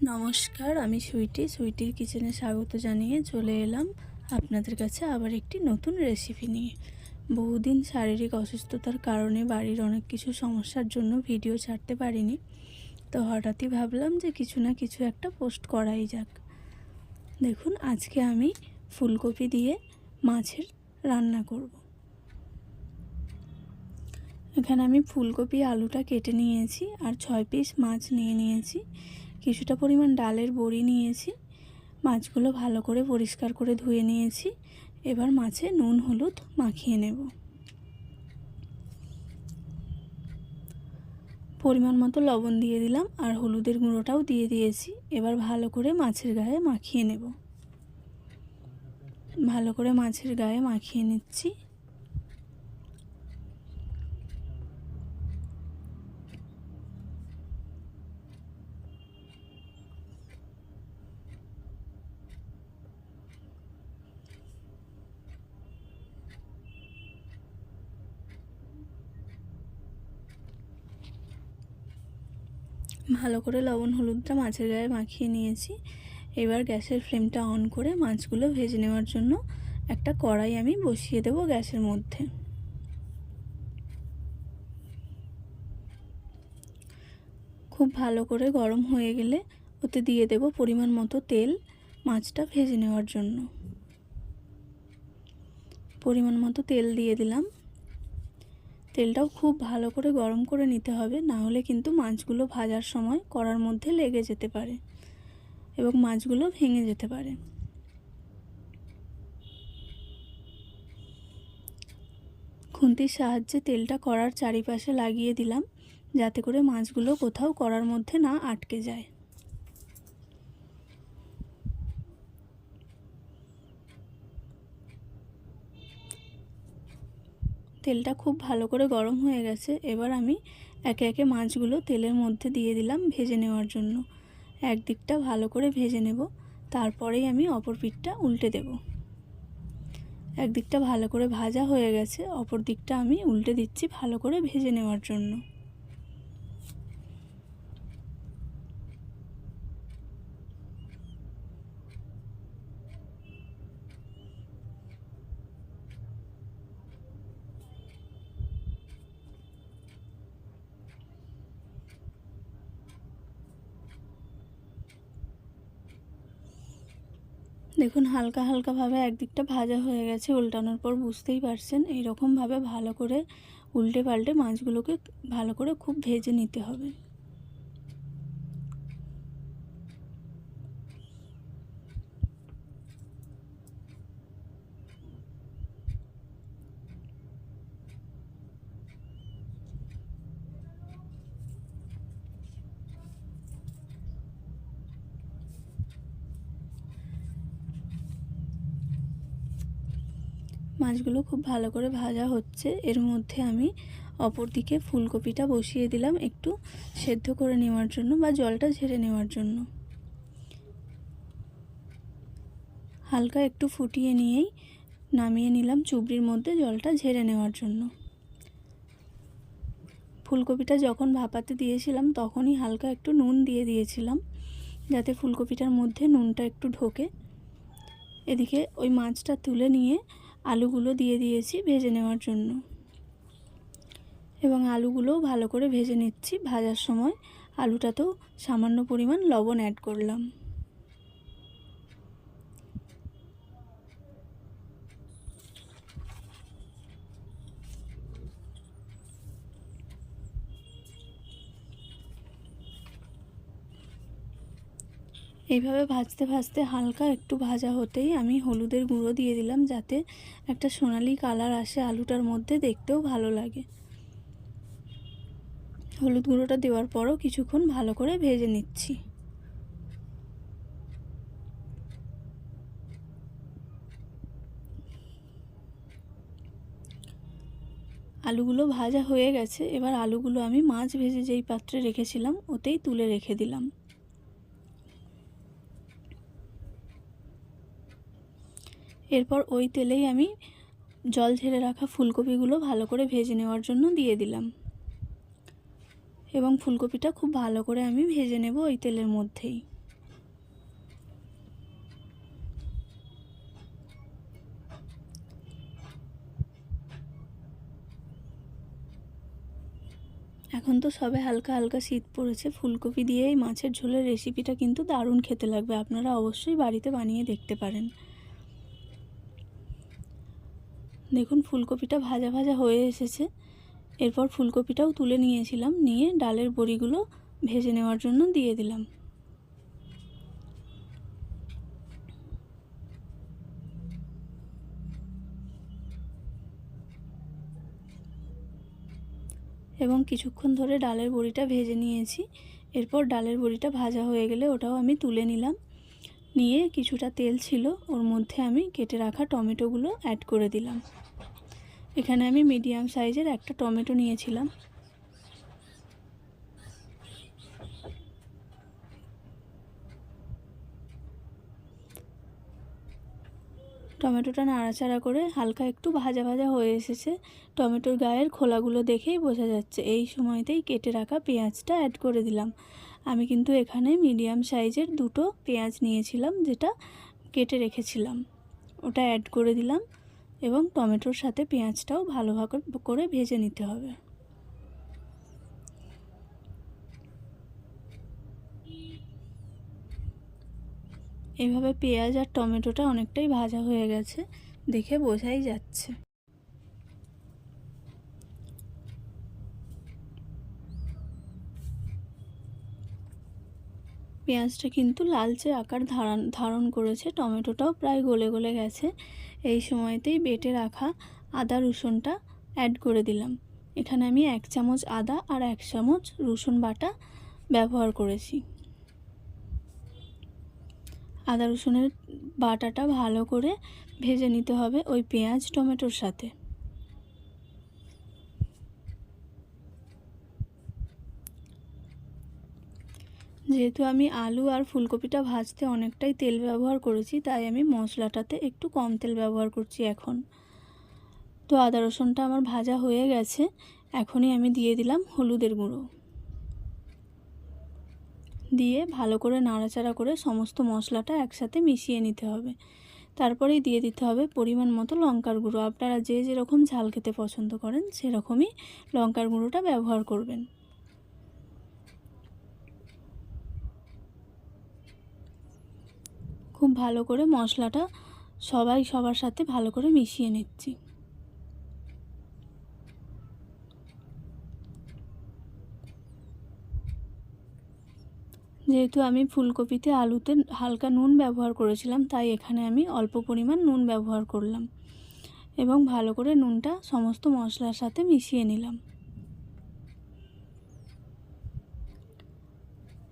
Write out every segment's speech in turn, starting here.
নমস্কার, আমি সুইটির কিচেনে স্বাগত জানিয়ে চলে এলাম আপনাদের কাছে আবার একটি নতুন রেসিপি নিয়ে। বহুদিন শারীরিক অসুস্থতার কারণে বাড়ির অনেক কিছু সমস্যার জন্য ভিডিও ছাড়তে পারিনি, তো হঠাৎই ভাবলাম যে কিছু না কিছু একটা পোস্ট করাই যাক। দেখুন, আজকে আমি ফুলকপি দিয়ে মাছের রান্না করব। এখানে আমি ফুলকপি আলুটা কেটে নিয়েছি আর 6 পিস মাছ নিয়ে নিয়েছি। কিছুটা পরিমাণ ডালের বড়ি নিয়েছি। মাছগুলো ভালো করে পরিষ্কার করে ধুয়ে নিয়েছি। এবার মাছে নুন হলুদ মাখিয়ে নেব। পরিমাণ মতো লবণ দিয়ে দিলাম আর হলুদের গুঁড়োটাও দিয়ে দিয়েছি। এবার ভালো করে মাছের গায়ে মাখিয়ে নেব। ভালো করে মাছের গায়ে মাখিয়ে নিচ্ছি। ভালো করে লবণ হলুদটা মাছের গায়ে মাখিয়ে নিয়েছি। এবার গ্যাসের ফ্লেমটা অন করে মাছগুলো ভেজে নেওয়ার জন্য একটা কড়াই আমি বসিয়ে দেব গ্যাসের মধ্যে। খুব ভালো করে গরম হয়ে গেলে ওতে দিয়ে দেব পরিমাণ মতো তেল মাছটা ভেজে নেওয়ার জন্য। পরিমাণ মতো তেল দিয়ে দিলাম। তেলটাও খুব ভালো করে গরম করে নিতে হবে, না হলে কিন্তু মাছগুলো ভাজার সময় কড়ার মধ্যে লেগে যেতে পারে এবং মাছগুলো ভেঙে যেতে পারে। খুন্তির সাহায্যে তেলটা কড়ার চারিপাশে লাগিয়ে দিলাম, যাতে করে মাছগুলো কোথাও কড়ার মধ্যে না আটকে যায়। তেলটা খুব ভালো করে গরম হয়ে গেছে। এবার আমি একে একে মাছগুলো তেলের মধ্যে দিয়ে দিলাম ভেজে নেওয়ার জন্য। একদিকটা ভালো করে ভেজে নেব, তারপরেই আমি অপর পিঠটা উল্টে দেব। একদিকটা ভালো করে ভাজা হয়ে গেছে, অপর দিকটা আমি উল্টে দিচ্ছি ভালো করে ভেজে নেওয়ার জন্য। দেখুন, হালকা হালকাভাবে একদিকটা ভাজা হয়ে গেছে। উল্টানোর পর বুঝতেই পারছেন, এইরকমভাবে ভালো করে উল্টে পাল্টে মাছগুলোকে ভালো করে খুব ভেজে নিতে হবে। মাছগুলো খুব ভালো করে ভাজা হচ্ছে। এর মধ্যে আমি অপর দিকে ফুলকপিটা বসিয়ে দিলাম একটু সেদ্ধ করে নেওয়ার জন্য বা জলটা ঝেড়ে নেওয়ার জন্য। হালকা একটু ফুটিয়ে নিয়েই নামিয়ে নিলাম চুবড়ির মধ্যে জলটা ঝেড়ে নেওয়ার জন্য। ফুলকপিটা যখন ভাপাতে দিয়েছিলাম তখনই হালকা একটু নুন দিয়ে দিয়েছিলাম, যাতে ফুলকপিটার মধ্যে নুনটা একটু ঢোকে। এদিকে ওই মাছটা তুলে নিয়ে আলুগুলো দিয়ে দিয়েছি ভেজে নেওয়ার জন্য এবং আলুগুলোও ভালো করে ভেজে নিচ্ছি। ভাজার সময় আলুটাতেও সামান্য পরিমাণ লবণ অ্যাড করলাম। এইভাবে ভাজতে ভাজতে হালকা একটু ভাজা হতেই আমি হলুদের গুঁড়ো দিয়ে দিলাম, যাতে একটা সোনালি কালার আসে আলুটার মধ্যে, দেখতেও ভালো লাগে। হলুদ গুঁড়োটা দেওয়ার পরও কিছুক্ষণ ভালো করে ভেজে নিচ্ছি। আলুগুলো ভাজা হয়ে গেছে। এবার আলুগুলো আমি মাছ ভেজে যেই পাত্রে রেখেছিলাম ওতেই তুলে রেখে দিলাম। এরপর ওই তেলেই আমি জল ঝেড়ে রাখা ফুলকপিগুলো ভালো করে ভেজে নেওয়ার জন্য দিয়ে দিলাম এবং ফুলকপিটা খুব ভালো করে আমি ভেজে নেব ওই তেলের মধ্যেই। এখন তো সবে হালকা হালকা শীত পড়েছে, ফুলকপি দিয়ে এই মাছের ঝোলের রেসিপিটা কিন্তু দারুণ খেতে লাগবে। আপনারা অবশ্যই বাড়িতে বানিয়ে দেখতে পারেন। দেখুন ফুলকপিটা ভাজা ভাজা হয়ে এসেছে। এরপর ফুলকপিটাও তুলে নিয়েছিলাম, নিয়ে ডালের বড়িগুলো ভেজে নেওয়ার জন্য দিয়ে দিলাম। এবং কিছুক্ষণ ধরে ডালের বড়িটা ভেজে নিয়েছি। এরপর ডালের বড়িটা ভাজা হয়ে গেলে ওটাও আমি তুলে নিলাম। নিয়ে কিছুটা তেল ছিল, ওর মধ্যে আমি কেটে রাখা টমেটোগুলো অ্যাড করে দিলাম। এখানে আমি মিডিয়াম সাইজের একটা টমেটো নিয়েছিলাম। টমেটোটা নাড়াচাড়া করে হালকা একটু ভাজা ভাজা হয়ে এসেছে। টমেটোর গায়ের খোলাগুলো দেখেই বোঝা যাচ্ছে। এই সময়তেই কেটে রাখা পেঁয়াজটা অ্যাড করে দিলাম। আমি কিন্তু এখানে মিডিয়াম সাইজের দুটো পেঁয়াজ নিয়েছিলাম, যেটা কেটে রেখেছিলাম, ওটা অ্যাড করে দিলাম। এবং টমেটোর সাথে পেঁয়াজটাও ভালোভাবে করে ভেজে নিতে হবে। এভাবে পেঁয়াজ আর টমেটোটা অনেকটাই ভাজা হয়ে গেছে, দেখে বোঝাই যাচ্ছে। পেঁয়াজটা কিন্তু লালচে আকার ধারণ করেছে, টমেটোটাও প্রায় গলে গলে গেছে। এই সময়তেই বেটে রাখা আদা রসুনটা অ্যাড করে দিলাম। এখানে আমি 1 চামচ আদা আর 1 চামচ রসুন বাটা ব্যবহার করেছি। আদা রসুনের বাটাটা ভালো করে ভেজে নিতে হবে ওই পেঁয়াজ টমেটোর সাথে। যেহেতু আমি আলু আর ফুলকপিটা ভাজতে অনেকটাই তেল ব্যবহার করেছি, তাই আমি মশলাটাতে একটু কম তেল ব্যবহার করছি এখন। তো আদা রসুনটা আমার ভাজা হয়ে গেছে। এখনই আমি দিয়ে দিলাম হলুদের গুঁড়ো। দিয়ে ভালো করে নাড়াচাড়া করে সমস্ত মশলাটা একসাথে মিশিয়ে নিতে হবে। তারপরেই দিয়ে দিতে হবে পরিমাণ মতো লঙ্কার গুঁড়ো। আপনারা যে যেরকম ঝাল খেতে পছন্দ করেন সেরকমই লঙ্কার গুঁড়োটা ব্যবহার করবেন। খুব ভালো করে মশলাটা সবার সাথে ভালো করে মিশিয়ে নিচ্ছি। যেহেতু আমি ফুলকপিতে আলুতে হালকা নুন ব্যবহার করেছিলাম, তাই এখানে আমি অল্প পরিমাণ নুন ব্যবহার করলাম এবং ভালো করে নুনটা সমস্ত মশলার সাথে মিশিয়ে নিলাম।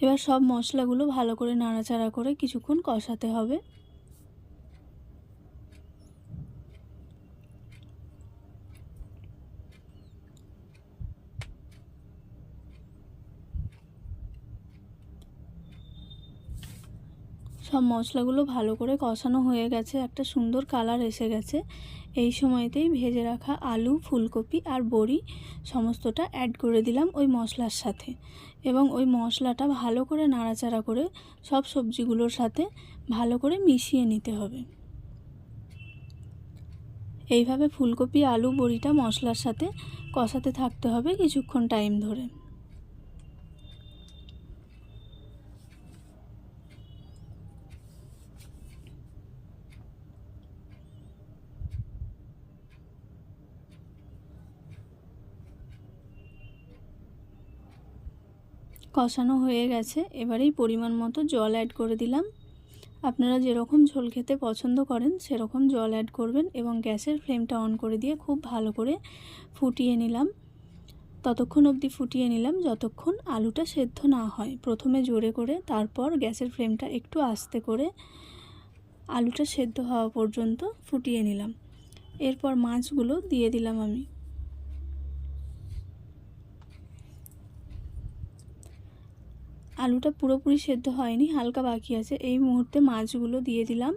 এবার সব মশলাগুলো ভালো করে নাড়াচাড়া করে কিছুক্ষণ কষাতে হবে। সব মশলাগুলো ভালো করে কষানো হয়ে গেছে, একটা সুন্দর কালার এসে গেছে। এই সময়তেই ভেজে রাখা আলু, ফুলকপি আর বড়ি সমস্তটা অ্যাড করে দিলাম ওই মশলার সাথে এবং ওই মশলাটা ভালো করে নাড়াচাড়া করে সব সবজিগুলোর সাথে ভালো করে মিশিয়ে নিতে হবে। এইভাবে ফুলকপি, আলু, বড়িটা মশলার সাথে কষাতে থাকতে হবে কিছুক্ষণ টাইম ধরে। কষানো হয়ে গেছে, এবারেই পরিমাণ মতো জল অ্যাড করে দিলাম। আপনারা যেরকম ঝোল খেতে পছন্দ করেন সেরকম জল অ্যাড করবেন এবং গ্যাসের ফ্লেমটা অন করে দিয়ে খুব ভালো করে ফুটিয়ে নিলাম। ততক্ষণ অবধি ফুটিয়ে নিলাম যতক্ষণ আলুটা সেদ্ধ না হয়। প্রথমে জোরে করে, তারপর গ্যাসের ফ্লেমটা একটু আস্তে করে আলুটা সেদ্ধ হওয়া পর্যন্ত ফুটিয়ে নিলাম। এরপর মাছগুলো দিয়ে দিলাম আমি। আলুটা পুরোপুরি সেদ্ধ হয়নি, হালকা বাকি আছে। এই মুহূর্তে মাছগুলো দিয়ে দিলাম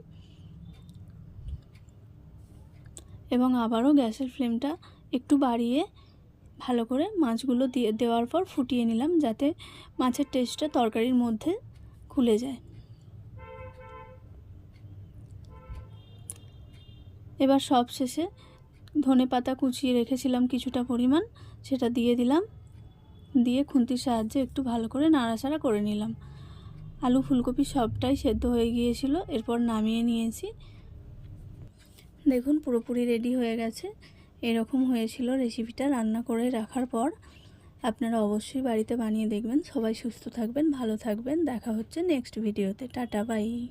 এবং আবারও গ্যাসের ফ্লেমটা একটু বাড়িয়ে ভালো করে মাছগুলো দেওয়ার পর ফুটিয়ে নিলাম, যাতে মাছের টেস্টটা তরকারির মধ্যে খুলে যায়। এবার সব শেষে ধনেপাতা কুচিয়ে রেখেছিলাম কিছুটা পরিমাণ, সেটা দিয়ে দিলাম দিয়ে খুন্তির সাহায্যে একটু ভালো করে নাড়াচাড়া করে নিলাম। আলু ফুলকপি সবটাই সেদ্ধ হয়ে গিয়েছিল, এরপর নামিয়ে নিয়েছি। দেখুন পুরোপুরি রেডি হয়ে গেছে। এরকম হয়েছিল রেসিপিটা রান্না করে রাখার পর। আপনারা অবশ্যই বাড়িতে বানিয়ে দেখবেন। সবাই সুস্থ থাকবেন, ভালো থাকবেন। দেখা হচ্ছে নেক্সট ভিডিওতে। Tata, by.